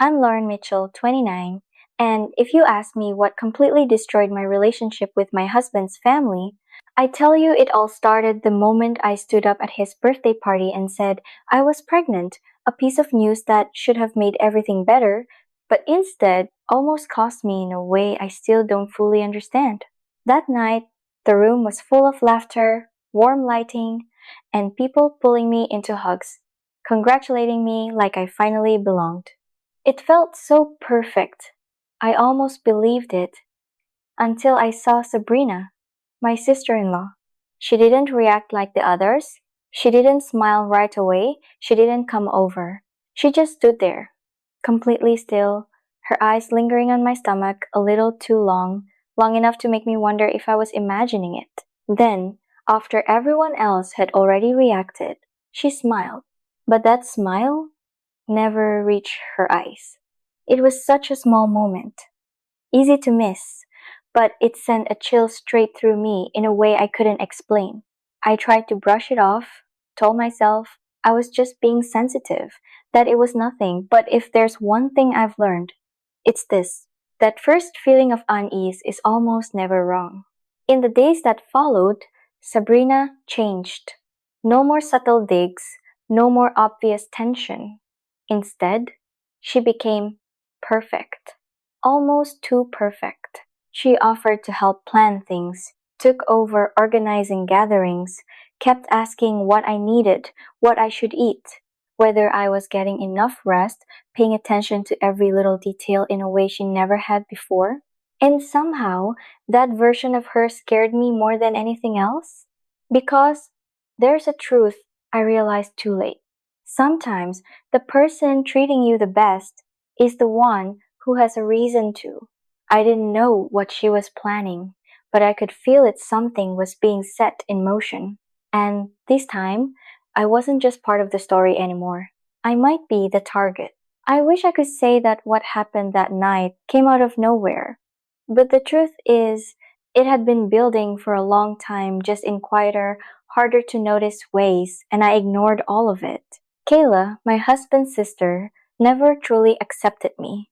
I'm Lauren Mitchell, 29, and if you ask me what completely destroyed my relationship with my husband's family, I tell you it all started the moment I stood up at his birthday party and said I was pregnant, a piece of news that should have made everything better, but instead almost cost me in a way I still don't fully understand. That night, the room was full of laughter, warm lighting, and people pulling me into hugs, congratulating me like I finally belonged. It felt so perfect. I almost believed it until I saw Sabrina, my sister in law. She didn't react like the others. She didn't smile right away. She didn't come over. She just stood there, completely still, her eyes lingering on my stomach a little too long, long enough to make me wonder if I was imagining it. Then, after everyone else had already reacted, she smiled. But that smile never reached her eyes. It was such a small moment, easy to miss, but it sent a chill straight through me in a way I couldn't explain. I tried to brush it off, told myself I was just being sensitive, that it was nothing, but if there's one thing I've learned, it's this. That first feeling of unease is almost never wrong. In the days that followed, Sabrina changed. No more subtle digs, no more obvious tension. Instead, she became perfect. Almost too perfect. She offered to help plan things, took over organizing gatherings, kept asking what I needed, what I should eat, whether I was getting enough rest, paying attention to every little detail in a way she never had before. And somehow, that version of her scared me more than anything else. Because there's a truth I realized too late. Sometimes the person treating you the best is the one who has a reason to. I didn't know what she was planning, but I could feel it something was being set in motion. And this time, I wasn't just part of the story anymore. I might be the target. I wish I could say that what happened that night came out of nowhere. But the truth is, it had been building for a long time, just in quieter, harder to notice ways, and I ignored all of it. Kayla, my husband's sister, never truly accepted me,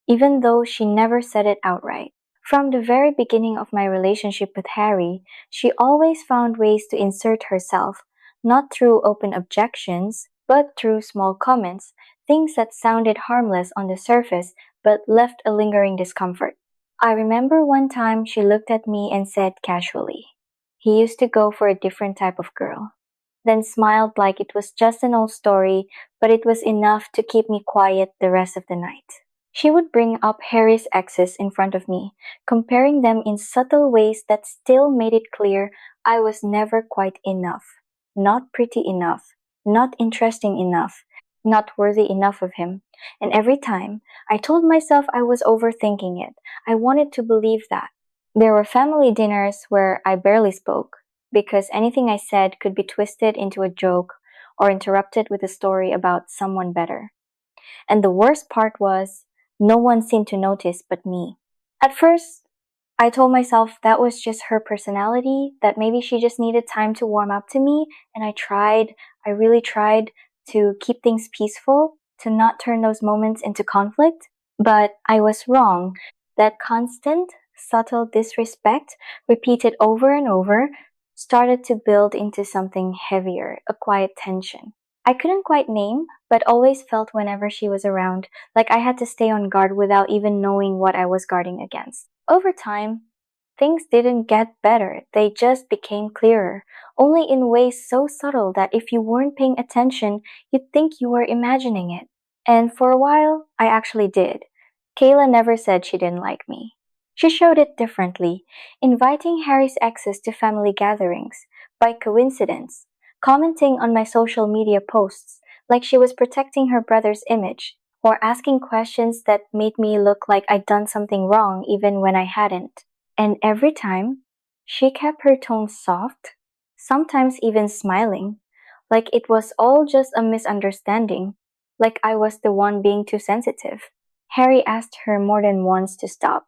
even though she never said it outright. From the very beginning of my relationship with Harry, she always found ways to insert herself, not through open objections, but through small comments, things that sounded harmless on the surface but left a lingering discomfort. I remember one time she looked at me and said casually, "He used to go for a different type of girl," then smiled like it was just an old story, but it was enough to keep me quiet the rest of the night. She would bring up Harry's exes in front of me, comparing them in subtle ways that still made it clear I was never quite enough. Not pretty enough, not interesting enough, not worthy enough of him. And every time, I told myself I was overthinking it. I wanted to believe that. There were family dinners where I barely spoke, because anything I said could be twisted into a joke or interrupted with a story about someone better. And the worst part was, no one seemed to notice but me. At first, I told myself that was just her personality, that maybe she just needed time to warm up to me, and I really tried to keep things peaceful, to not turn those moments into conflict. But I was wrong. That constant, subtle disrespect, repeated over and over, started to build into something heavier, a quiet tension. I couldn't quite name, but always felt whenever she was around, like I had to stay on guard without even knowing what I was guarding against. Over time, things didn't get better, they just became clearer, only in ways so subtle that if you weren't paying attention, you'd think you were imagining it. And for a while, I actually did. Kayla never said she didn't like me. She showed it differently, inviting Harry's exes to family gatherings, by coincidence, commenting on my social media posts like she was protecting her brother's image, or asking questions that made me look like I'd done something wrong even when I hadn't. And every time, she kept her tone soft, sometimes even smiling, like it was all just a misunderstanding, like I was the one being too sensitive. Harry asked her more than once to stop,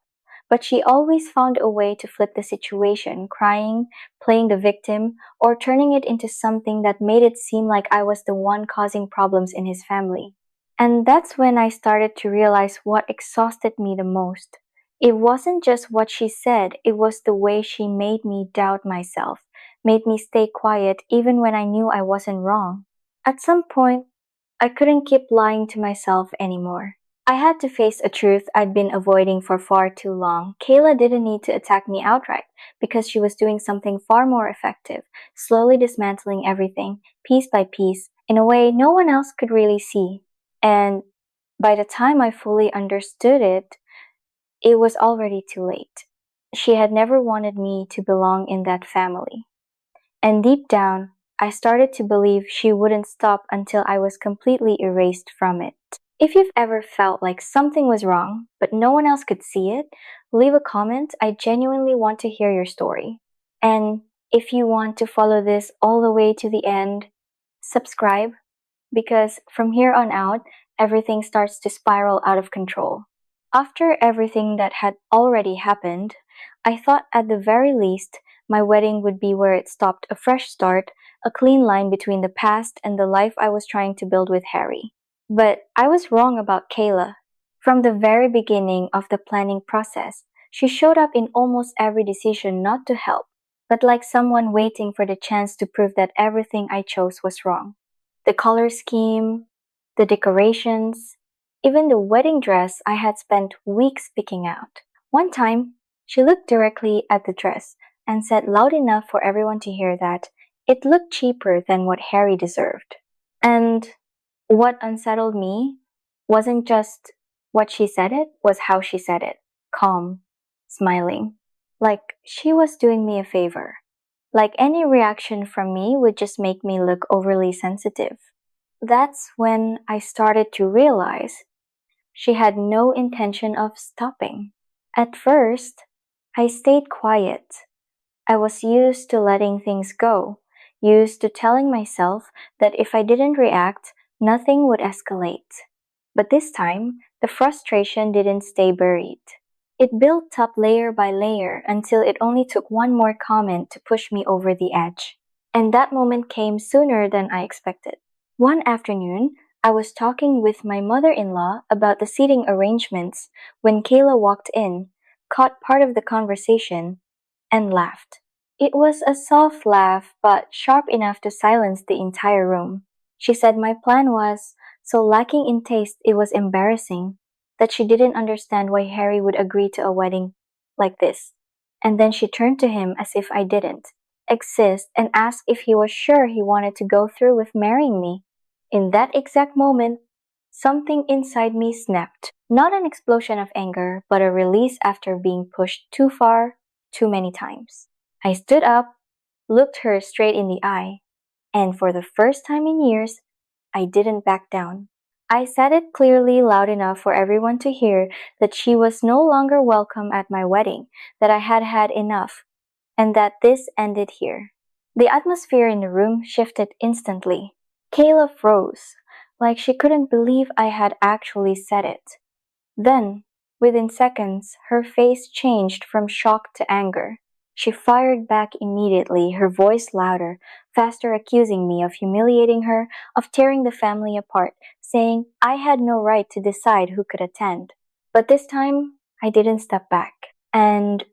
but she always found a way to flip the situation, crying, playing the victim, or turning it into something that made it seem like I was the one causing problems in his family. And that's when I started to realize what exhausted me the most. It wasn't just what she said, it was the way she made me doubt myself, made me stay quiet even when I knew I wasn't wrong. At some point, I couldn't keep lying to myself anymore. I had to face a truth I'd been avoiding for far too long. Kayla didn't need to attack me outright because she was doing something far more effective, slowly dismantling everything, piece by piece, in a way no one else could really see. And by the time I fully understood it, it was already too late. She had never wanted me to belong in that family. And deep down, I started to believe she wouldn't stop until I was completely erased from it. If you've ever felt like something was wrong, but no one else could see it, leave a comment. I genuinely want to hear your story. And if you want to follow this all the way to the end, subscribe because from here on out, everything starts to spiral out of control. After everything that had already happened, I thought at the very least my wedding would be where it stopped, a fresh start, a clean line between the past and the life I was trying to build with Harry. But I was wrong about Kayla. From the very beginning of the planning process, she showed up in almost every decision not to help, but like someone waiting for the chance to prove that everything I chose was wrong. The color scheme, the decorations, even the wedding dress I had spent weeks picking out. One time, she looked directly at the dress and said loud enough for everyone to hear that it looked cheaper than what Harry deserved. And what unsettled me wasn't just what she said it, was how she said it. Calm, smiling, like she was doing me a favor. Like any reaction from me would just make me look overly sensitive. That's when I started to realize she had no intention of stopping. At first, I stayed quiet. I was used to letting things go, used to telling myself that if I didn't react, nothing would escalate. But this time, the frustration didn't stay buried. It built up layer by layer until it only took one more comment to push me over the edge. And that moment came sooner than I expected. One afternoon, I was talking with my mother in law about the seating arrangements when Kayla walked in, caught part of the conversation, and laughed. It was a soft laugh, but sharp enough to silence the entire room. She said my plan was so lacking in taste it was embarrassing, that she didn't understand why Harry would agree to a wedding like this. And then she turned to him as if I didn't exist and asked if he was sure he wanted to go through with marrying me. In that exact moment, something inside me snapped. Not an explosion of anger, but a release after being pushed too far, too many times. I stood up, looked her straight in the eye, and for the first time in years, I didn't back down. I said it clearly, loud enough for everyone to hear that she was no longer welcome at my wedding, that I had had enough, and that this ended here. The atmosphere in the room shifted instantly. Kayla froze, like she couldn't believe I had actually said it. Then, within seconds, her face changed from shock to anger. She fired back immediately, her voice louder, faster, accusing me of humiliating her, of tearing the family apart, saying I had no right to decide who could attend. But this time, I didn't step back. And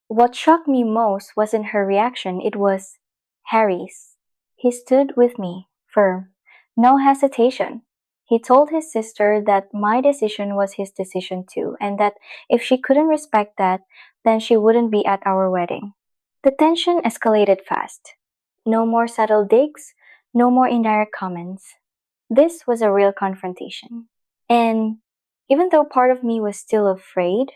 what shocked me most wasn't her reaction, it was Harry's. He stood with me, firm, no hesitation. He told his sister that my decision was his decision too, and that if she couldn't respect that, then she wouldn't be at our wedding. The tension escalated fast. No more subtle digs, no more indirect comments. This was a real confrontation. And even though part of me was still afraid,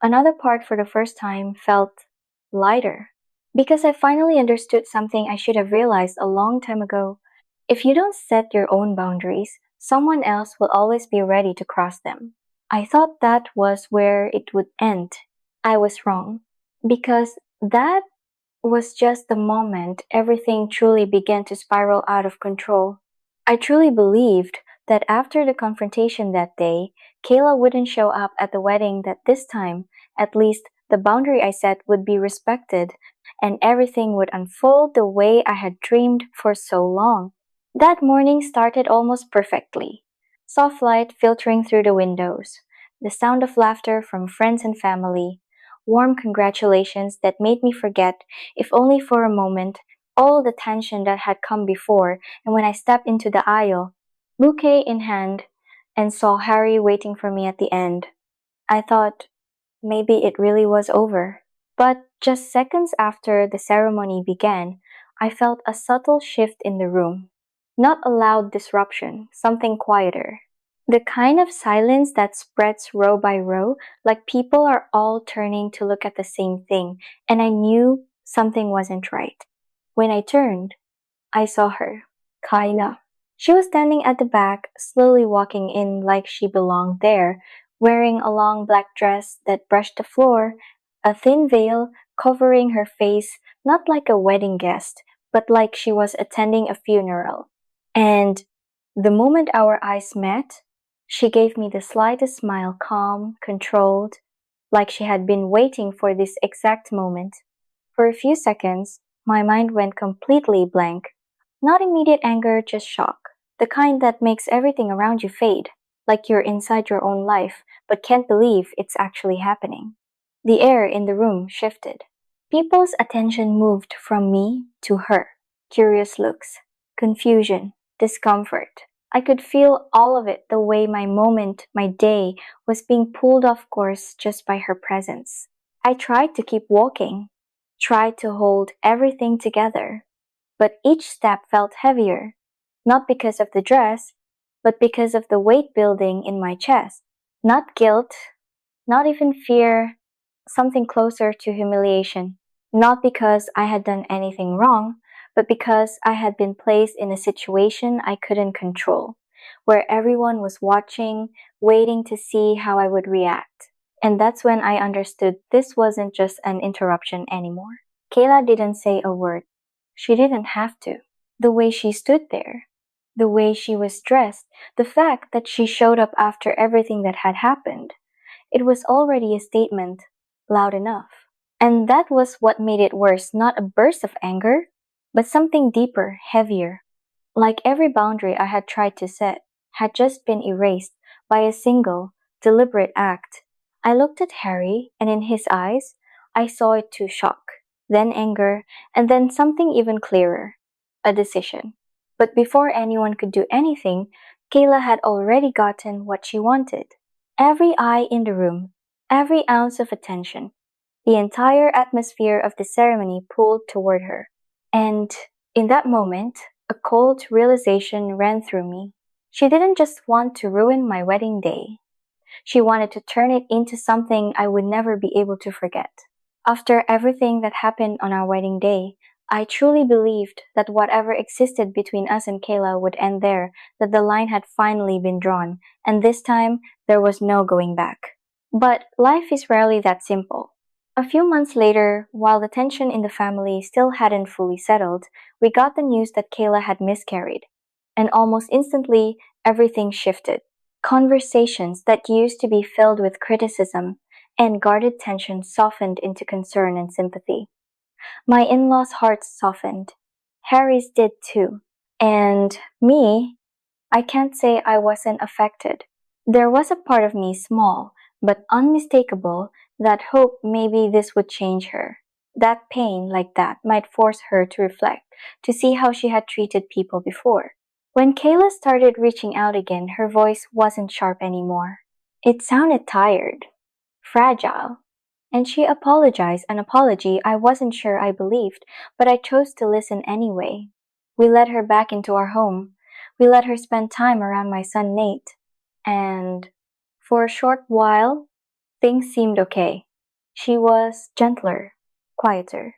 another part for the first time felt lighter. Because I finally understood something I should have realized a long time ago. If you don't set your own boundaries, someone else will always be ready to cross them. I thought that was where it would end. I was wrong. Because that was just the moment everything truly began to spiral out of control. I truly believed that after the confrontation that day, Kayla wouldn't show up at the wedding, that this time, at least, the boundary I set would be respected and everything would unfold the way I had dreamed for so long. That morning started almost perfectly. Soft light filtering through the windows, the sound of laughter from friends and family, warm congratulations that made me forget, if only for a moment, all the tension that had come before, and when I stepped into the aisle, bouquet in hand, and saw Harry waiting for me at the end, I thought maybe it really was over. But just seconds after the ceremony began, I felt a subtle shift in the room. Not a loud disruption, something quieter. The kind of silence that spreads row by row, like people are all turning to look at the same thing, and I knew something wasn't right. When I turned, I saw her, Kyla. She was standing at the back, slowly walking in like she belonged there, wearing a long black dress that brushed the floor, a thin veil covering her face, not like a wedding guest, but like she was attending a funeral. And the moment our eyes met, she gave me the slightest smile, calm, controlled, like she had been waiting for this exact moment. For a few seconds, my mind went completely blank. Not immediate anger, just shock. The kind that makes everything around you fade, like you're inside your own life, but can't believe it's actually happening. The air in the room shifted. People's attention moved from me to her. Curious looks, confusion, discomfort. I could feel all of it the way my moment, my day, was being pulled off course just by her presence. I tried to keep walking, tried to hold everything together, but each step felt heavier, not because of the dress, but because of the weight building in my chest. Not guilt, not even fear, something closer to humiliation. Not because I had done anything wrong, but because I had been placed in a situation I couldn't control, where everyone was watching, waiting to see how I would react. And that's when I understood this wasn't just an interruption anymore. Kayla didn't say a word. She didn't have to. The way she stood there, the way she was dressed, the fact that she showed up after everything that had happened, it was already a statement, loud enough. And that was what made it worse, not a burst of anger, but something deeper, heavier. Like every boundary I had tried to set had just been erased by a single, deliberate act. I looked at Harry, and in his eyes, I saw it too shock, then anger, and then something even clearer, a decision. But before anyone could do anything, Kayla had already gotten what she wanted. Every eye in the room, every ounce of attention, the entire atmosphere of the ceremony pulled toward her. And in that moment, a cold realization ran through me. She didn't just want to ruin my wedding day. She wanted to turn it into something I would never be able to forget. After everything that happened on our wedding day, I truly believed that whatever existed between us and Kayla would end there, that the line had finally been drawn, and this time there was no going back. But life is rarely that simple. A few months later, while the tension in the family still hadn't fully settled, we got the news that Kayla had miscarried. And almost instantly, everything shifted. Conversations that used to be filled with criticism and guarded tension softened into concern and sympathy. My in laws' hearts softened. Harry's did too. And me, I can't say I wasn't affected. There was a part of me, small but unmistakable, that hoped maybe this would change her. That pain like that might force her to reflect, to see how she had treated people before. When Kayla started reaching out again, her voice wasn't sharp anymore. It sounded tired, fragile. And she apologized, an apology I wasn't sure I believed, but I chose to listen anyway. We let her back into our home. We let her spend time around my son Nate. And for a short while, things seemed okay. She was gentler, quieter.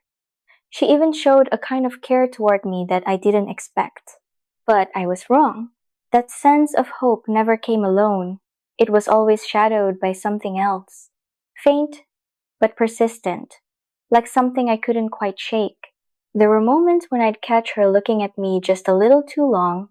She even showed a kind of care toward me that I didn't expect. But I was wrong. That sense of hope never came alone. It was always shadowed by something else. Faint, but persistent, like something I couldn't quite shake. There were moments when I'd catch her looking at me just a little too long,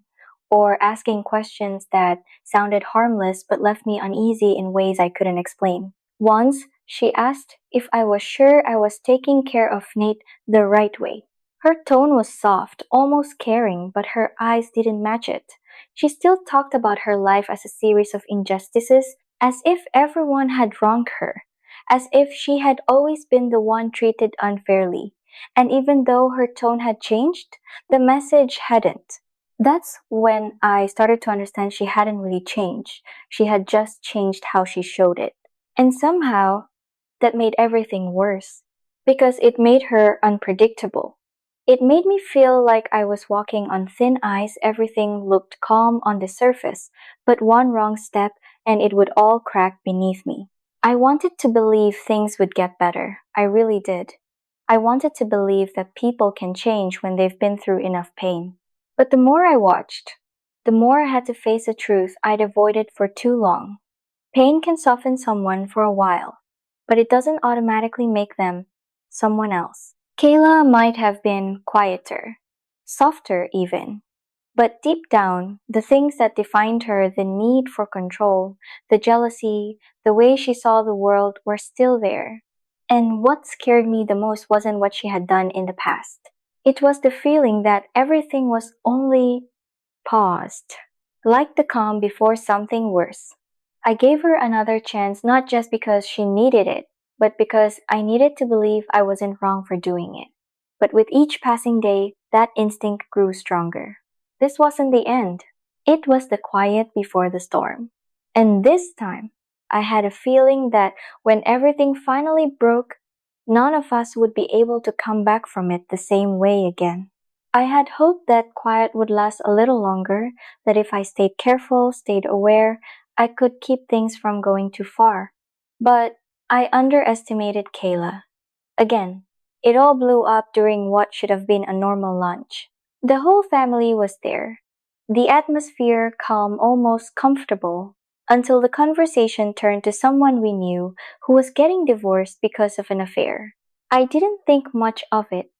or asking questions that sounded harmless but left me uneasy in ways I couldn't explain. Once, she asked if I was sure I was taking care of Nate the right way. Her tone was soft, almost caring, but her eyes didn't match it. She still talked about her life as a series of injustices, as if everyone had wronged her, as if she had always been the one treated unfairly. And even though her tone had changed, the message hadn't. That's when I started to understand she hadn't really changed. She had just changed how she showed it. And somehow, that made everything worse because it made her unpredictable. It made me feel like I was walking on thin ice. Everything looked calm on the surface, but one wrong step and it would all crack beneath me. I wanted to believe things would get better. I really did. I wanted to believe that people can change when they've been through enough pain. But the more I watched, the more I had to face a truth I'd avoided for too long. Pain can soften someone for a while, but it doesn't automatically make them someone else. Kayla might have been quieter, softer even, but deep down, the things that defined her, the need for control, the jealousy, the way she saw the world were still there. And what scared me the most wasn't what she had done in the past. It was the feeling that everything was only paused, like the calm before something worse. I gave her another chance not just because she needed it, but because I needed to believe I wasn't wrong for doing it. But with each passing day, that instinct grew stronger. This wasn't the end. It was the quiet before the storm. And this time, I had a feeling that when everything finally broke, none of us would be able to come back from it the same way again. I had hoped that quiet would last a little longer, that if I stayed careful, stayed aware, I could keep things from going too far. But I underestimated Kayla. Again, it all blew up during what should have been a normal lunch. The whole family was there. The atmosphere calm, almost comfortable, until the conversation turned to someone we knew who was getting divorced because of an affair. I didn't think much of it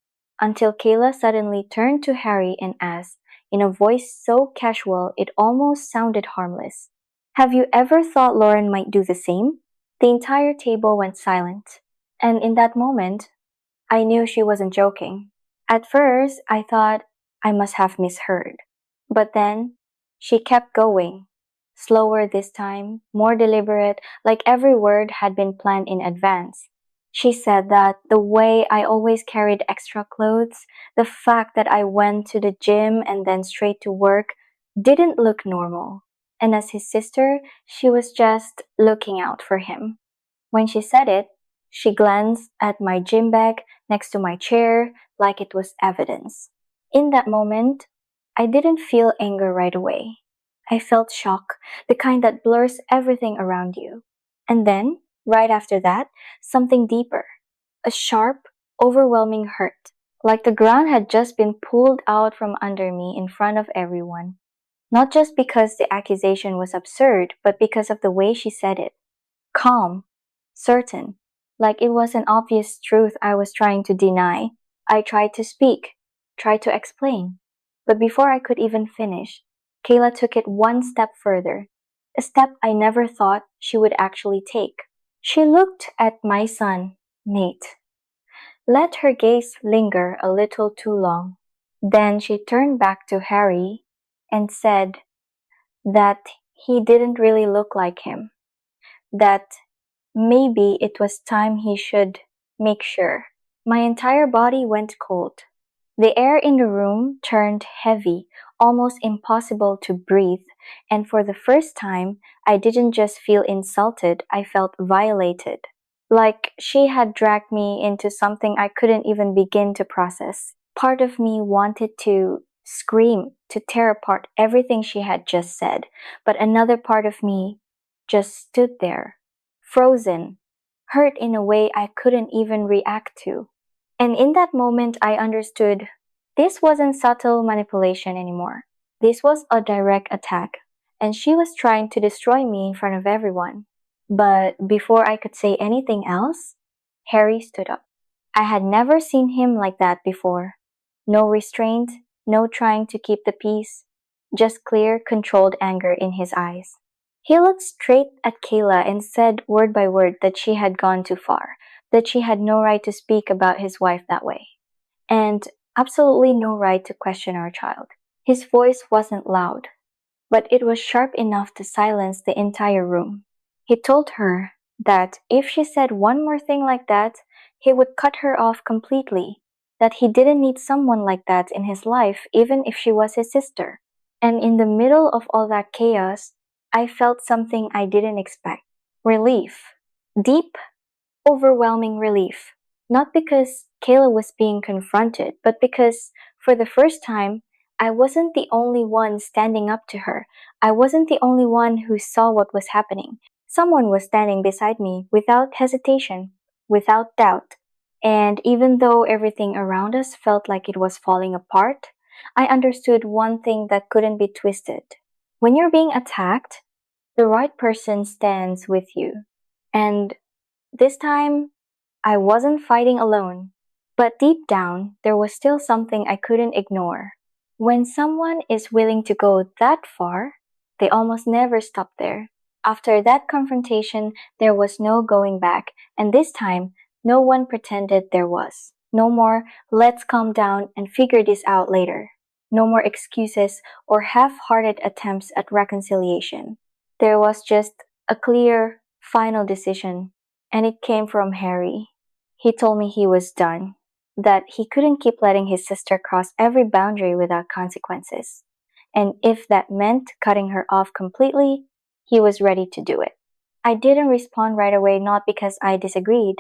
until Kayla suddenly turned to Harry and asked, in a voice so casual it almost sounded harmless, "Have you ever thought Lauren might do the same?" The entire table went silent, and in that moment, I knew she wasn't joking. At first, I thought I must have misheard. But then, she kept going. Slower this time, more deliberate, like every word had been planned in advance. She said that the way I always carried extra clothes, the fact that I went to the gym and then straight to work, didn't look normal. And as his sister, she was just looking out for him. When she said it, she glanced at my gym bag next to my chair like it was evidence. In that moment, I didn't feel anger right away. I felt shock, the kind that blurs everything around you. And then, right after that, something deeper. A sharp, overwhelming hurt. Like the ground had just been pulled out from under me in front of everyone. Not just because the accusation was absurd, but because of the way she said it. Calm, certain, like it was an obvious truth I was trying to deny. I tried to speak, tried to explain. But before I could even finish, Kayla took it one step further, a step I never thought she would actually take. She looked at my son, Nate, let her gaze linger a little too long. Then she turned back to Harry and said that he didn't really look like him, that maybe it was time he should make sure. My entire body went cold. The air in the room turned heavy, almost impossible to breathe, and for the first time, I didn't just feel insulted, I felt violated. Like she had dragged me into something I couldn't even begin to process. Part of me wanted to scream, to tear apart everything she had just said, but another part of me just stood there, frozen, hurt in a way I couldn't even react to. And in that moment, I understood this wasn't subtle manipulation anymore. This was a direct attack, and she was trying to destroy me in front of everyone. But before I could say anything else, Harry stood up. I had never seen him like that before. No restraint, no trying to keep the peace, just clear, controlled anger in his eyes. He looked straight at Kayla and said word by word that she had gone too far, that she had no right to speak about his wife that way, and absolutely no right to question our child. His voice wasn't loud. but it was sharp enough to silence the entire room. He told her that if she said one more thing like that, he would cut her off completely, that he didn't need someone like that in his life, even if she was his sister. And in the middle of all that chaos, I felt something I didn't expect: relief. Deep, overwhelming relief. Not because Kayla was being confronted, but because for the first time, I wasn't the only one standing up to her. I wasn't the only one who saw what was happening. Someone was standing beside me without hesitation, without doubt. And even though everything around us felt like it was falling apart, I understood one thing that couldn't be twisted. When you're being attacked, the right person stands with you. And this time, I wasn't fighting alone. But deep down, there was still something I couldn't ignore. When someone is willing to go that far, they almost never stop there. After that confrontation, there was no going back, and this time, no one pretended there was. No more, let's calm down and figure this out later. No more excuses or half hearted attempts at reconciliation. There was just a clear, final decision, and it came from Harry. He told me he was done, that he couldn't keep letting his sister cross every boundary without consequences. And if that meant cutting her off completely, he was ready to do it. I didn't respond right away, not because I disagreed,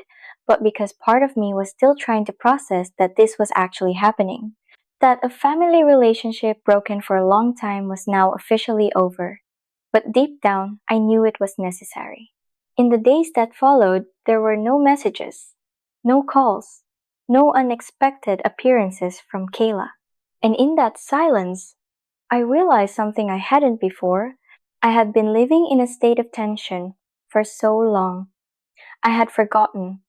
but because part of me was still trying to process that this was actually happening. That a family relationship broken for a long time was now officially over. But deep down, I knew it was necessary. In the days that followed, there were no messages, no calls, no unexpected appearances from Kayla. And in that silence, I realized something I hadn't before. I had been living in a state of tension for so long. I had forgotten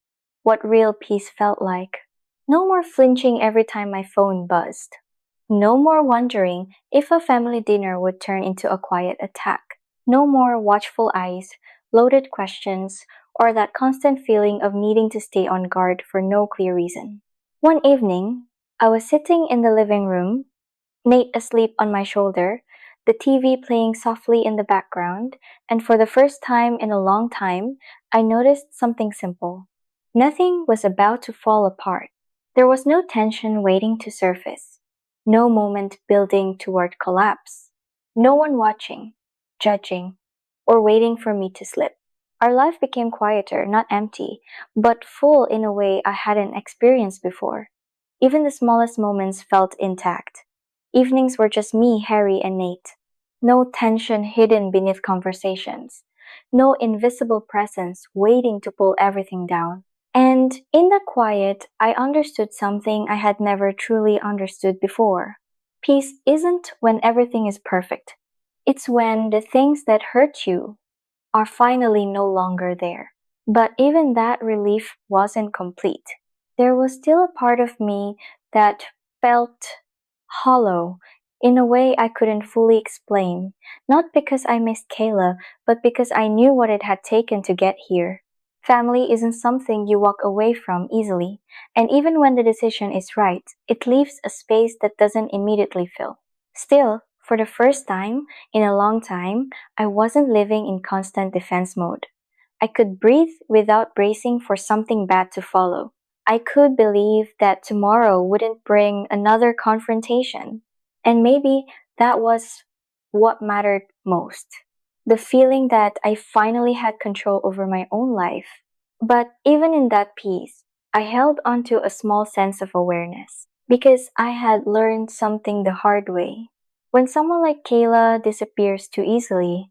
what real peace felt like. No more flinching every time my phone buzzed. No more wondering if a family dinner would turn into a quiet attack. No more watchful eyes, loaded questions, or that constant feeling of needing to stay on guard for no clear reason. One evening, I was sitting in the living room, Nate asleep on my shoulder, the TV playing softly in the background, and for the first time in a long time, I noticed something simple. Nothing was about to fall apart. There was no tension waiting to surface, no moment building toward collapse, no one watching, judging, or waiting for me to slip. Our life became quieter, not empty, but full in a way I hadn't experienced before. Even the smallest moments felt intact. Evenings were just me, Harry, and Nate. No tension hidden beneath conversations. No invisible presence waiting to pull everything down. And in the quiet, I understood something I had never truly understood before. Peace isn't when everything is perfect. It's when the things that hurt you are finally no longer there. But even that relief wasn't complete. There was still a part of me that felt hollow in a way I couldn't fully explain, not because I missed Kayla, but because I knew what it had taken to get here. Family isn't something you walk away from easily, and even when the decision is right, it leaves a space that doesn't immediately fill. Still, for the first time in a long time, I wasn't living in constant defense mode. I could breathe without bracing for something bad to follow. I could believe that tomorrow wouldn't bring another confrontation. And maybe that was what mattered most. The feeling that I finally had control over my own life. But even in that peace, I held onto a small sense of awareness because I had learned something the hard way. When someone like Kayla disappears too easily,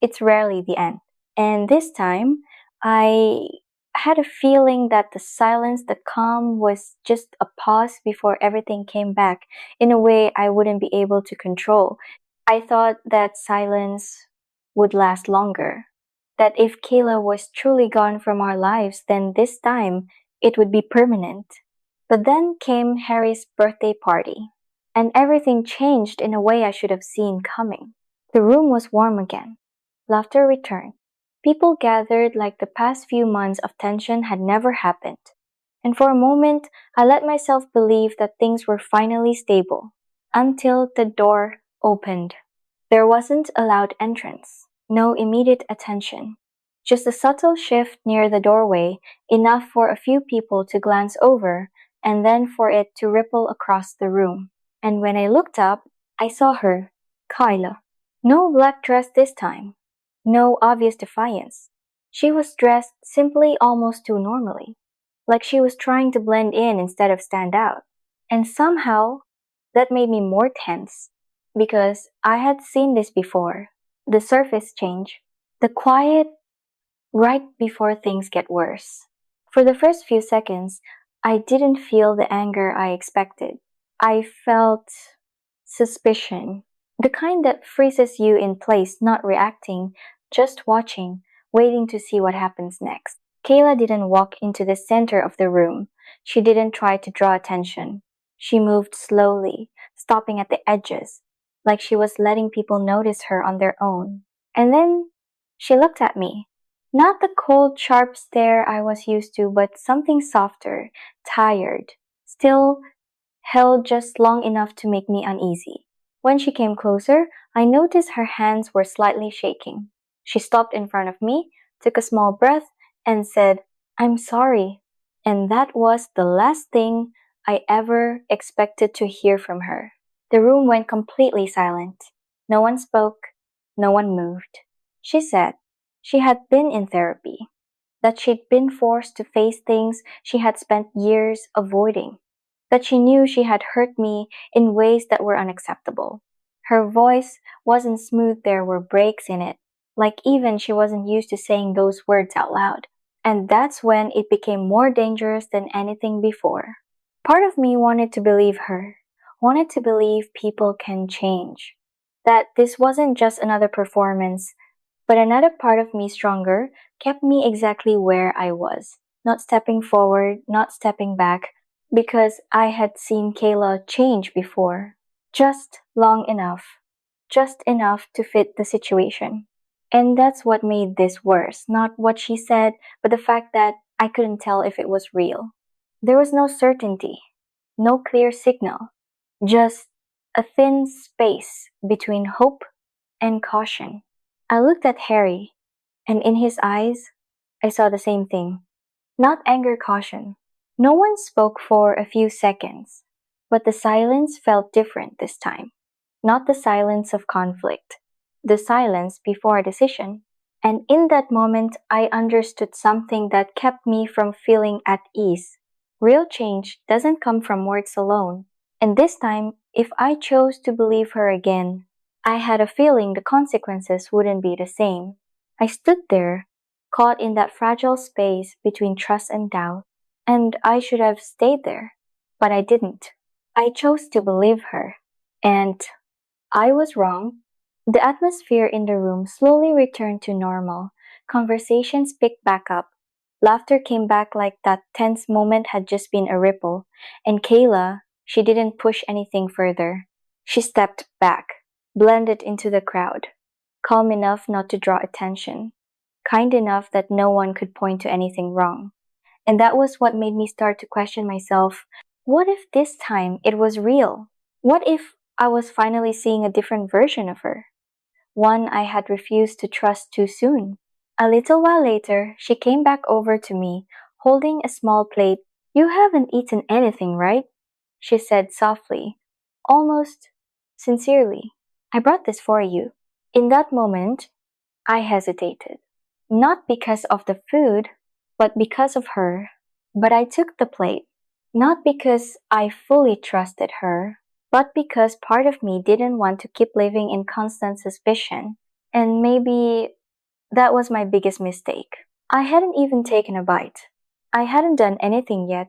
it's rarely the end. And this time, I had a feeling that the silence, the calm was just a pause before everything came back in a way I wouldn't be able to control. I thought that silence would last longer. That if Kayla was truly gone from our lives, then this time it would be permanent. But then came Harry's birthday party, and everything changed in a way I should have seen coming. The room was warm again. Laughter returned. People gathered like the past few months of tension had never happened. And for a moment, I let myself believe that things were finally stable. Until the door opened. There wasn't a loud entrance, no immediate attention, just a subtle shift near the doorway, enough for a few people to glance over, and then for it to ripple across the room. And when I looked up, I saw her, Kyla. No black dress this time, no obvious defiance. She was dressed simply almost too normally, like she was trying to blend in instead of stand out. And somehow, that made me more tense because I had seen this before. The surface change, the quiet right before things get worse. For the first few seconds, I didn't feel the anger I expected. I felt suspicion, the kind that freezes you in place, not reacting, just watching, waiting to see what happens next. Kayla didn't walk into the center of the room. She didn't try to draw attention. She moved slowly, stopping at the edges, like she was letting people notice her on their own. And then she looked at me. Not the cold, sharp stare I was used to, but something softer, tired, still held just long enough to make me uneasy. When she came closer, I noticed her hands were slightly shaking. She stopped in front of me, took a small breath, and said, "I'm sorry." And that was the last thing I ever expected to hear from her. The room went completely silent. No one spoke, no one moved. She said she had been in therapy, that she'd been forced to face things she had spent years avoiding, that she knew she had hurt me in ways that were unacceptable. Her voice wasn't smooth, there were breaks in it, like even she wasn't used to saying those words out loud. And that's when it became more dangerous than anything before. Part of me wanted to believe her, wanted to believe people can change, that this wasn't just another performance, but another part of me, stronger, kept me exactly where I was, not stepping forward, not stepping back, because I had seen Kayla change before. Just long enough. Just enough to fit the situation. And that's what made this worse. Not what she said, but the fact that I couldn't tell if it was real. There was no certainty, no clear signal, just a thin space between hope and caution. I looked at Harry, and in his eyes, I saw the same thing. Not anger, caution. No one spoke for a few seconds, but the silence felt different this time. Not the silence of conflict, the silence before a decision. And in that moment, I understood something that kept me from feeling at ease. Real change doesn't come from words alone. And this time, if I chose to believe her again, I had a feeling the consequences wouldn't be the same. I stood there, caught in that fragile space between trust and doubt, and I should have stayed there, but I didn't. I chose to believe her, and I was wrong. The atmosphere in the room slowly returned to normal. Conversations picked back up. Laughter came back like that tense moment had just been a ripple, and Kayla, she didn't push anything further. She stepped back, blended into the crowd, calm enough not to draw attention, kind enough that no one could point to anything wrong. And that was what made me start to question myself. What if this time it was real? What if I was finally seeing a different version of her? One I had refused to trust too soon. A little while later, she came back over to me, holding a small plate. "You haven't eaten anything, right?" she said softly, almost sincerely. "I brought this for you." In that moment, I hesitated. Not because of the food, but because of her. But I took the plate. Not because I fully trusted her, but because part of me didn't want to keep living in constant suspicion. And maybe that was my biggest mistake. I hadn't even taken a bite. I hadn't done anything yet.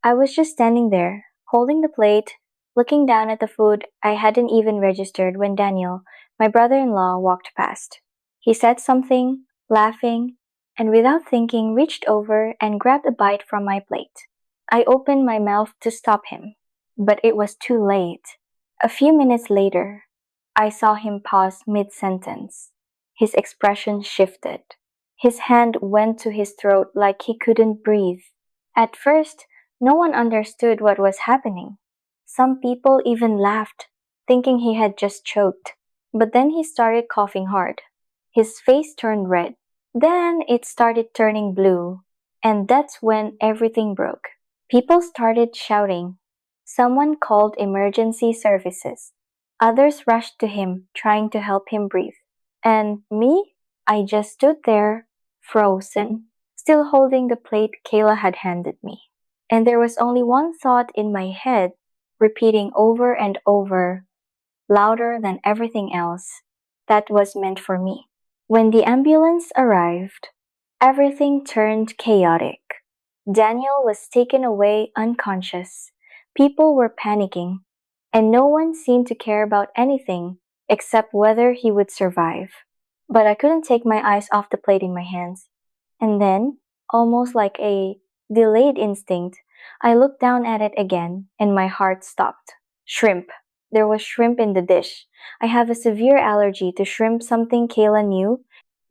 I was just standing there, holding the plate, looking down at the food I hadn't even registered when Daniel, my brother-in-law, walked past. He said something, laughing, and without thinking reached over and grabbed a bite from my plate. I opened my mouth to stop him, but it was too late. A few minutes later, I saw him pause mid-sentence. His expression shifted. His hand went to his throat like he couldn't breathe. At first, no one understood what was happening. Some people even laughed, thinking he had just choked. But then he started coughing hard. His face turned red. Then it started turning blue. And that's when everything broke. People started shouting. Someone called emergency services. Others rushed to him, trying to help him breathe. And me? I just stood there, frozen, still holding the plate Kayla had handed me. And there was only one thought in my head, repeating over and over, louder than everything else, that was meant for me. When the ambulance arrived, everything turned chaotic. Daniel was taken away unconscious. People were panicking, and no one seemed to care about anything except whether he would survive. But I couldn't take my eyes off the plate in my hands. And then, almost like a delayed instinct, I looked down at it again and my heart stopped. Shrimp. There was shrimp in the dish. I have a severe allergy to shrimp, something Kayla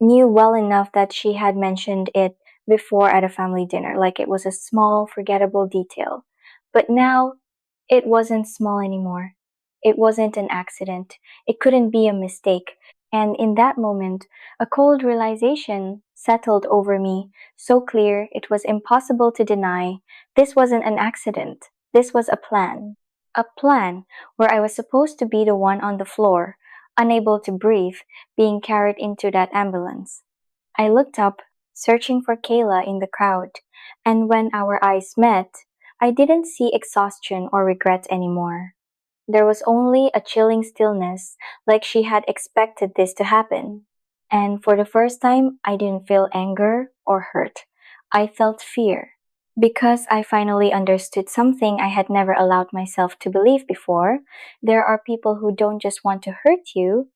knew well enough that she had mentioned it before at a family dinner, like it was a small, forgettable detail. But now, it wasn't small anymore. It wasn't an accident. It couldn't be a mistake. And in that moment, a cold realization settled over me, so clear it was impossible to deny. This wasn't an accident. This was a plan. A plan where I was supposed to be the one on the floor, unable to breathe, being carried into that ambulance. I looked up, searching for Kayla in the crowd, and when our eyes met, I didn't see exhaustion or regret anymore. There was only a chilling stillness, like she had expected this to happen. And for the first time, I didn't feel anger or hurt. I felt fear. Because I finally understood something I had never allowed myself to believe before. There are people who don't just want to hurt you,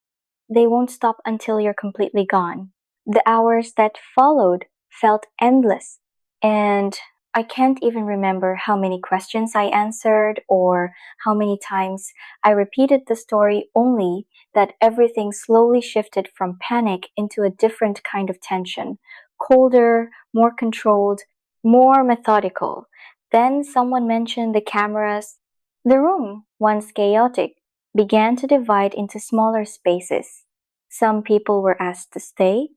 they won't stop until you're completely gone. The hours that followed felt endless, and I can't even remember how many questions I answered or how many times I repeated the story, only that everything slowly shifted from panic into a different kind of tension, colder, more controlled, more methodical. Then someone mentioned the cameras. The room, once chaotic, began to divide into smaller spaces. Some people were asked to stay,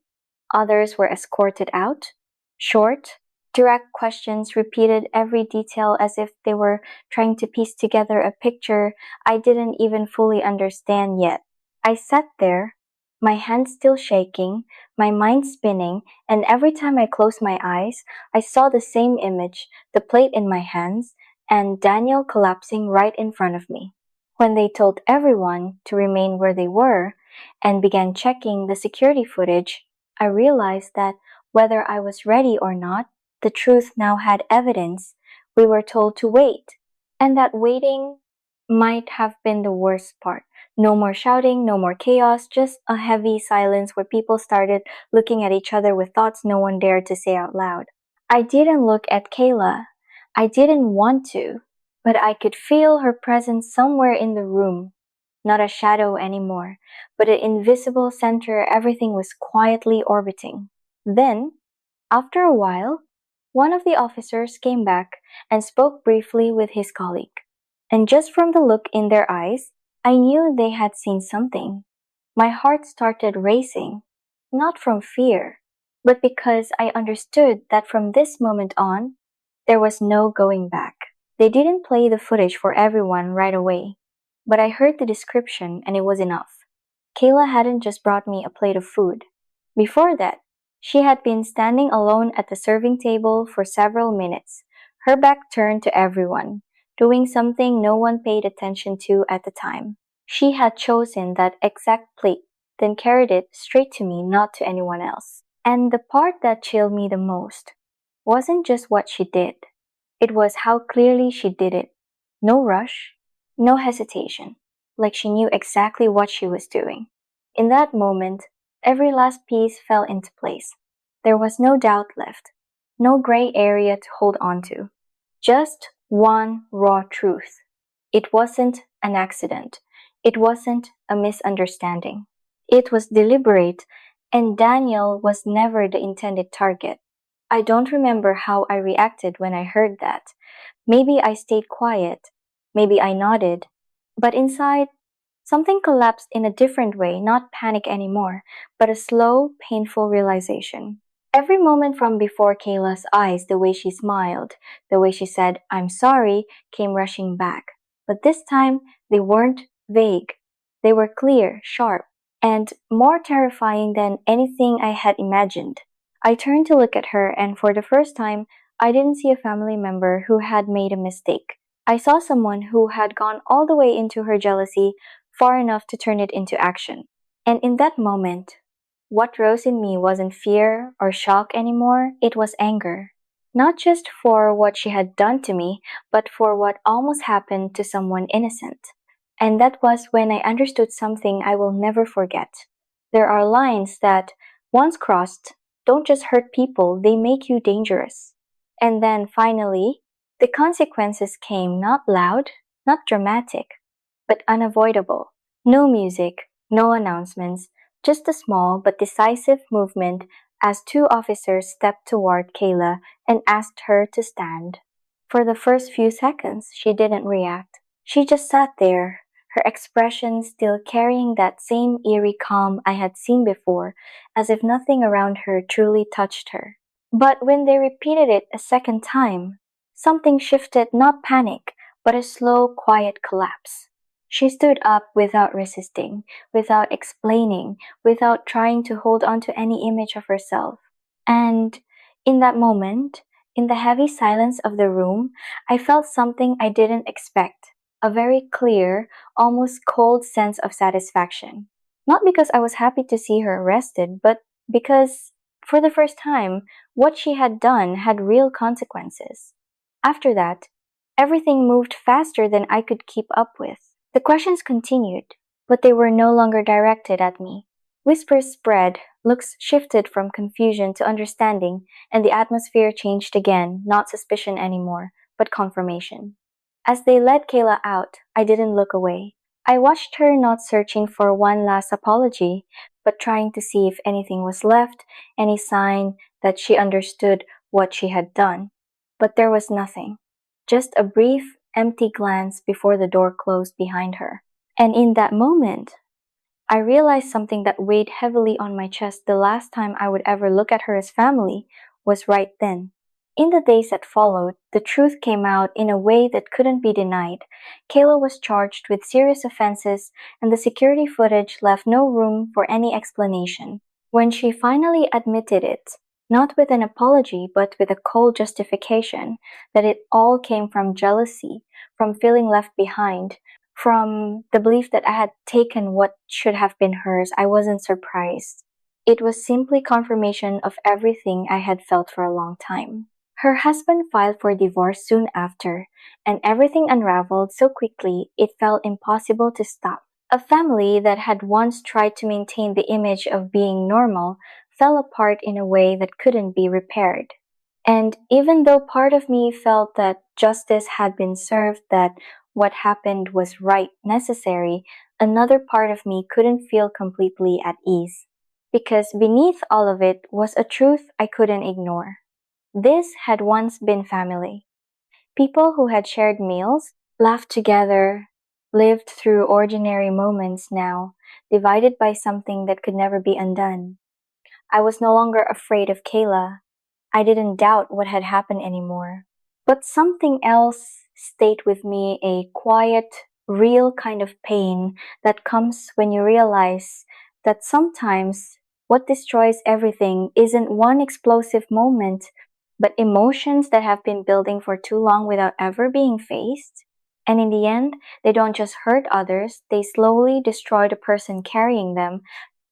others were escorted out. Short, direct questions repeated every detail as if they were trying to piece together a picture I didn't even fully understand yet. I sat there, my hands still shaking, my mind spinning, and every time I closed my eyes, I saw the same image, the plate in my hands, and Daniel collapsing right in front of me. When they told everyone to remain where they were and began checking the security footage, I realized that whether I was ready or not, the truth now had evidence. We were told to wait, and that waiting might have been the worst part. No more shouting, no more chaos, just a heavy silence where people started looking at each other with thoughts no one dared to say out loud. I didn't look at Kayla. I didn't want to, but I could feel her presence somewhere in the room. Not a shadow anymore, but an invisible center everything was quietly orbiting. Then, after a while, one of the officers came back and spoke briefly with his colleague. And just from the look in their eyes, I knew they had seen something. My heart started racing, not from fear, but because I understood that from this moment on, there was no going back. They didn't play the footage for everyone right away, but I heard the description and it was enough. Kayla hadn't just brought me a plate of food. Before that, she had been standing alone at the serving table for several minutes, her back turned to everyone, doing something no one paid attention to at the time. She had chosen that exact plate, then carried it straight to me, not to anyone else. And the part that chilled me the most wasn't just what she did, it was how clearly she did it. No rush, no hesitation, like she knew exactly what she was doing. In that moment, every last piece fell into place. There was no doubt left, no gray area to hold on to. Just one raw truth. It wasn't an accident. It wasn't a misunderstanding. It was deliberate, and Daniel was never the intended target. I don't remember how I reacted when I heard that. Maybe I stayed quiet. Maybe I nodded. But inside, Something collapsed in a different way, not panic anymore, but a slow, painful realization. Every moment from before Kayla's eyes, the way she smiled, the way she said, I'm sorry, came rushing back. But this time, they weren't vague. They were clear, sharp, and more terrifying than anything I had imagined. I turned to look at her, and for the first time, I didn't see a family member who had made a mistake. I saw someone who had gone all the way into her jealousy, far enough to turn it into action. And in that moment, what rose in me wasn't fear or shock anymore, it was anger. Not just for what she had done to me, but for what almost happened to someone innocent. And that was when I understood something I will never forget. There are lines that, once crossed, don't just hurt people, they make you dangerous. And then finally, the consequences came not loud, not dramatic, but unavoidable. No music, no announcements, just a small but decisive movement as two officers stepped toward Kayla and asked her to stand. For the first few seconds, she didn't react. She just sat there, her expression still carrying that same eerie calm I had seen before, as if nothing around her truly touched her. But when they repeated it a second time, something shifted, not panic, but a slow, quiet collapse. She stood up without resisting, without explaining, without trying to hold on to any image of herself. And in that moment, in the heavy silence of the room, I felt something I didn't expect, a very clear, almost cold sense of satisfaction. Not because I was happy to see her arrested, but because, for the first time, what she had done had real consequences. After that, everything moved faster than I could keep up with. The questions continued, but they were no longer directed at me. Whispers spread, looks shifted from confusion to understanding, and the atmosphere changed again, not suspicion anymore, but confirmation. As they led Kayla out, I didn't look away. I watched her, not searching for one last apology, but trying to see if anything was left, any sign that she understood what she had done. But there was nothing. Just a brief, empty glance before the door closed behind her. And in that moment, I realized something that weighed heavily on my chest. The last time I would ever look at her as family was right then. In the days that followed, the truth came out in a way that couldn't be denied. Kayla was charged with serious offenses, and the security footage left no room for any explanation. When she finally admitted it, not with an apology, but with a cold justification, that it all came from jealousy, from feeling left behind, from the belief that I had taken what should have been hers, I wasn't surprised. It was simply confirmation of everything I had felt for a long time. Her husband filed for divorce soon after, and everything unraveled so quickly it felt impossible to stop. A family that had once tried to maintain the image of being normal fell apart in a way that couldn't be repaired. And even though part of me felt that justice had been served, that what happened was right, necessary, another part of me couldn't feel completely at ease. Because beneath all of it was a truth I couldn't ignore. This had once been family. People who had shared meals, laughed together, lived through ordinary moments now, divided by something that could never be undone. I was no longer afraid of Kayla. I didn't doubt what had happened anymore. But something else stayed with me, a quiet, real kind of pain that comes when you realize that sometimes what destroys everything isn't one explosive moment, but emotions that have been building for too long without ever being faced. And in the end, they don't just hurt others, they slowly destroy the person carrying them,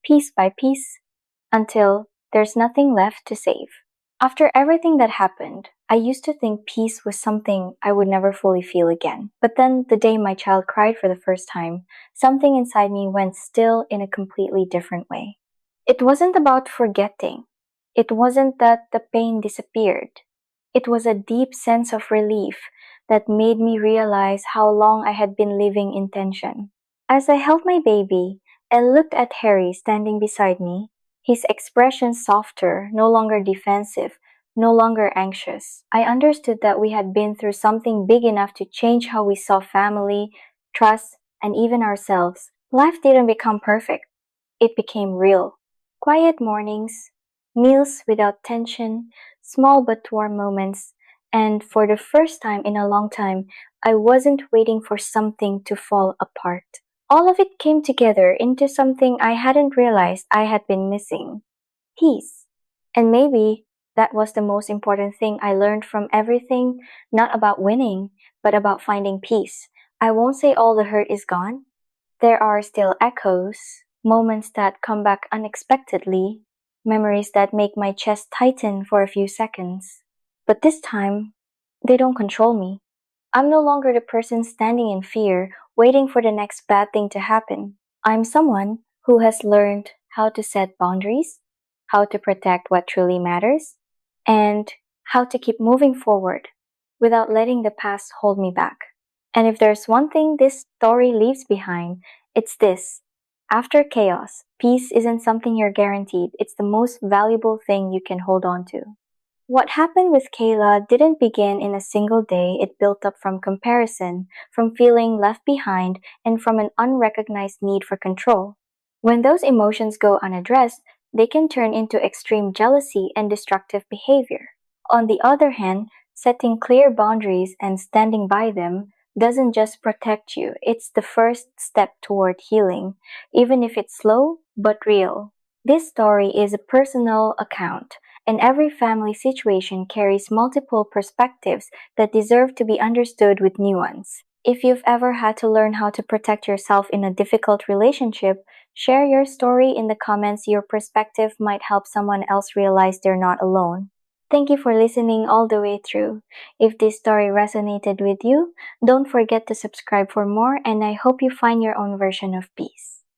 piece by piece, until there's nothing left to save. After everything that happened, I used to think peace was something I would never fully feel again. But then, the day my child cried for the first time, something inside me went still in a completely different way. It wasn't about forgetting. It wasn't that the pain disappeared. It was a deep sense of relief that made me realize how long I had been living in tension. As I held my baby and looked at Harry standing beside me, his expression softer, no longer defensive, no longer anxious, I understood that we had been through something big enough to change how we saw family, trust, and even ourselves. Life didn't become perfect, it became real. Quiet mornings, meals without tension, small but warm moments, and for the first time in a long time, I wasn't waiting for something to fall apart. All of it came together into something I hadn't realized I had been missing: peace. And maybe that was the most important thing I learned from everything, not about winning, but about finding peace. I won't say all the hurt is gone. There are still echoes, moments that come back unexpectedly, memories that make my chest tighten for a few seconds. But this time, they don't control me. I'm no longer the person standing in fear, waiting for the next bad thing to happen. I'm someone who has learned how to set boundaries, how to protect what truly matters, and how to keep moving forward without letting the past hold me back. And if there's one thing this story leaves behind, it's this: after chaos, peace isn't something you're guaranteed, it's the most valuable thing you can hold on to. What happened with Kayla didn't begin in a single day. It built up from comparison, from feeling left behind, and from an unrecognized need for control. When those emotions go unaddressed, they can turn into extreme jealousy and destructive behavior. On the other hand, setting clear boundaries and standing by them doesn't just protect you, it's the first step toward healing, even if it's slow but real. This story is a personal account, and every family situation carries multiple perspectives that deserve to be understood with nuance. If you've ever had to learn how to protect yourself in a difficult relationship, share your story in the comments. Your perspective might help someone else realize they're not alone. Thank you for listening all the way through. If this story resonated with you, don't forget to subscribe for more, and I hope you find your own version of peace.